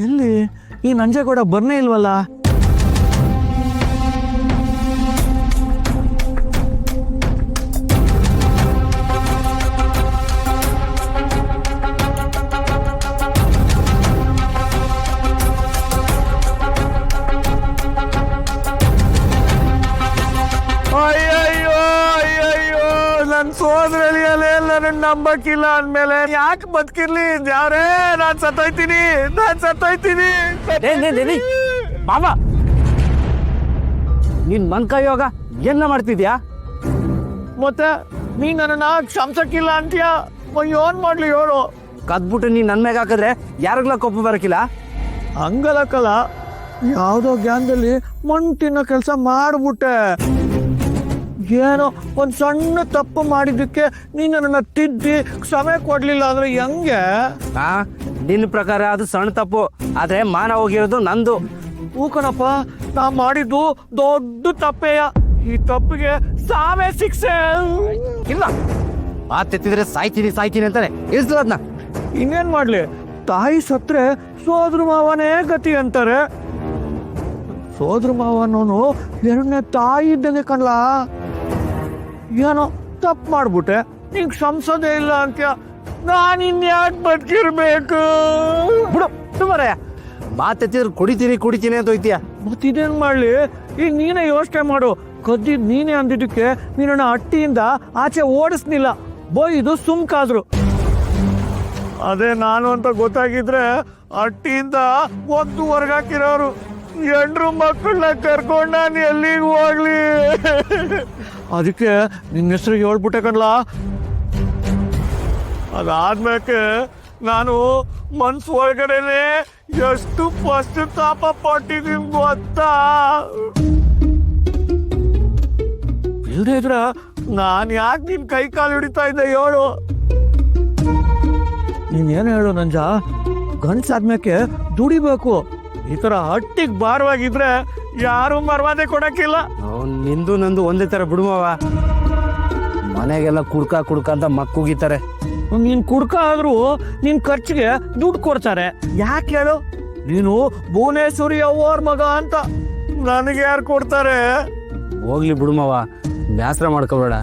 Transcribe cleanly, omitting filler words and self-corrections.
ಎಲ್ಲಿ ಈ ನಂಜೇಗೌಡ ಬರ್ನೇ ಇಲ್ವಲ್ಲ? ಅಯ್ಯಯ್ಯೋ ಅಯ್ಯಯ್ಯೋ, ನನ್ ಸೋದರಳಿಯಲ್ಲೇ ನನ್ನ ನಂಬಕ್ಕಿಲ್ಲ ಅಂದ್ಮೇಲೆ ಯಾಕೆ ಬದುಕಿರ್ಲಿ ಯಾರೇ? ನಾನ್ ಸತ್ತೋಯ್ತೀನಿ. ಬಾಬಾ, ನೀನ್ ಮನ್ಕಯೋಗ ಏನ ಮಾಡ್ತಿದ್ಯಾ? ಮತ್ತೆ ನೀ ನನ್ನ ಕ್ಷಮಿಸಕ್ಕಿಲ್ಲ ಅಂತೀಯ? ಏನ್ ಮಾಡ್ಲಿ ಹೇಳು? ಕದ್ಬಿಟ್ಟು ನೀನ್ ನನ್ ಮ್ಯಾಗ ಹಾಕಿದ್ರೆ ಯಾರಿಗ್ಲ ಕೊಪ್ಪು ಬರಕಿಲ್ಲ? ಹಂಗಲಕ್ಕಲ್ಲ, ಯಾವ್ದೋ ಜ್ಞಾನದಲ್ಲಿ ಮಣ್ಣು ತಿನ್ನೋ ಕೆಲಸ ಮಾಡ್ಬಿಟ್ಟೆ. ಏನೋ ಒಂದ್ ಸಣ್ಣ ತಪ್ಪು ಮಾಡಿದ್ದಕ್ಕೆ ನೀನು ನನ್ನ ತಿದ್ದಿ ಕ್ಷಮೆ ಕೊಡ್ಲಿಲ್ಲ ಅಂದ್ರೆ ಹೆಂಗೆ? ನಿನ್ನ ಪ್ರಕಾರ ಅದು ಸಣ್ಣ ತಪ್ಪು, ಆದ್ರೆ ಮಾನ ಹೋಗಿರೋದು ನಂದು. ಕಣಪ್ಪ, ನಾ ಮಾಡಿದ್ದು ದೊಡ್ಡ ತಪ್ಪೆಯ. ಈ ತಪ್ಪಿಗೆ ಸಾವೇ ಶಿಕ್ಷೆ. ಇಲ್ಲ, ಮಾತೆತ್ತಿದ್ರೆ ಸಾಯ್ತೀನಿ ಅಂತಾನೆ ಇಳಿಸ್ಲದ್ನ. ಇನ್ನೇನ್ ಮಾಡ್ಲಿ? ತಾಯಿ ಸತ್ರೆ ಸೋದ್ರ ಮಾವನೇ ಗತಿ ಅಂತಾರೆ. ಸೋದ್ರ ಮಾವನವನು ಎರಡನೇ ತಾಯಿ ಇದ್ದಂಗೆ ಕಣ್ಲಾ. ಏನೋ ತಪ್ಪು ಮಾಡ್ಬಿಟ್ಟೆ, ನಿಂಗೆ ಕ್ಷಮಿಸೋದೇ ಇಲ್ಲ ಅಂತ ನಾನು ಇನ್ಯಾಕೆ ಬದುಕಿರ್ಬೇಕು? ಬಿಡು ಮರಯ್ಯ, ಮಾತೆತ್ತಿದ್ರೆ ಕುಡಿತೀನಿ ಅಂತ ಹೋಯ್ತೀಯ. ಮತ್ತಿದೇನ್ ಮಾಡ್ಲಿ? ಈಗ ನೀನೇ ಯೋಚನೆ ಮಾಡು. ಕದ್ದಿದ್ ನೀನೇ ಅಂದಿದ್ದಕ್ಕೆ ನೀನನ್ನ ಹಟ್ಟಿಯಿಂದ ಆಚೆ ಓಡಿಸ್ನಿಲ್ಲ, ಬೋಯ್ದು ಸುಮ್ಕಾದ್ರು. ಅದೇ ನಾನು ಅಂತ ಗೊತ್ತಾಗಿದ್ರೆ ಹಟ್ಟಿಯಿಂದ ಒಂದು ಹೊರ್ಗಾಕಿರೋರು. ಎಂಡ್ರು ಮಕ್ಕಳನ್ನ ಕರ್ಕೊಂಡು ನಾನು ಎಲ್ಲಿಗೆ ಹೋಗ್ಲಿ? ಅದಕ್ಕೆ ನಿನ್ನ ಹೆಸರು ಹೇಳ್ಬಿಟ್ಟೆ ಕಣ್ಲ. ಅದಾದ್ಮೇಲೆ ನಾನು ಮನ್ಸು ಒಳಗಡೆನೆ ಎಷ್ಟು ಪಶ್ಚಾತ್ತಾಪ ಪಟ್ಟಿದ್ದೀನಿ ಗೊತ್ತಾ? ಇಲ್ದೇ ಇದ್ರ ನಾನು ಯಾಕೆ ನಿನ್ ಕೈ ಕಾಲು ಹಿಡಿತಾ ಇದ್ದೆ ಹೇಳು? ನೀನೇನು ಹೇಳು ನಂಜ, ಗಂಡ್ಸಾದ್ಮೇಲೆ ದುಡಿಬೇಕು. ಈ ತರ ಹಟ್ಟಿಗೆ ಭಾರವಾಗಿದ್ರೆ ಯಾರು ಮರ್ವಾದೆ ಕೊಡಕ್ಕಿಲ್ಲ. ನಿಂದು ನಂದು ಒಂದೇ ತರ ಬಿಡುಮವ. ಮನೆಗೆಲ್ಲ ಕುಡ್ಕ ಅಂತ ಮಕ್ಕುಗಿತಾರೆ. ನೀನ್ ಕುಡ್ಕ ಆದ್ರೂ ನಿನ್ ಖರ್ಚಿಗೆ ದುಡ್ಡು ಕೊಡ್ತಾರೆ. ಯಾಕೆ ಹೇಳು? ನೀನು ಭುವನೇಶ್ವರಿ ಅವ್ವರ್ ಮಗ ಅಂತ ನನಗೆ ಯಾರು ಕೊಡ್ತಾರೆ? ಹೋಗ್ಲಿ ಬಿಡುಮವ, ಬ್ಯಾಸರ ಮಾಡ್ಕೋಬೇಡ.